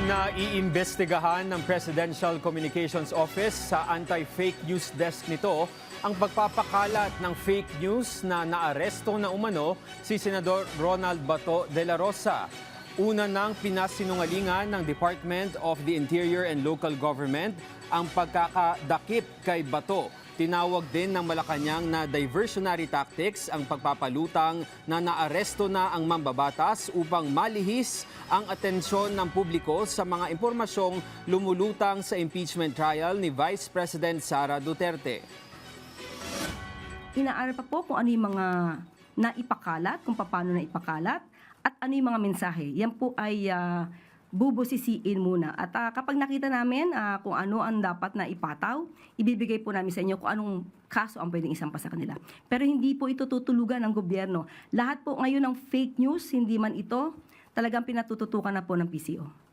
Naiimbestigahan ng Presidential Communications Office sa Anti-Fake News Desk nito ang pagpapakalat ng fake news na naaresto na umano si Senador Ronald Bato de la Rosa. Una nang pinasinungalingan ng Department of the Interior and Local Government ang pagkakadakip kay Bato. Tinawag din ng Malacanang na diversionary tactics ang pagpapalutang na naaresto na ang mambabatas upang malihis ang atensyon ng publiko sa mga impormasyong lumulutang sa impeachment trial ni Vice President Sara Duterte. Inaaral pa po kung ano yung mga naipakalat, kung paano naipakalat, at ano yung mga mensahe. Yan po ay bubusisiin muna. At kapag nakita namin kung ano ang dapat na ipataw, ibibigay po namin sa inyo kung anong kaso ang pwedeng isampa sa kanila. Pero hindi po ito tutulugan ng gobyerno. Lahat po ngayon ng fake news, hindi man ito, talagang pinatututukan na po ng PCO.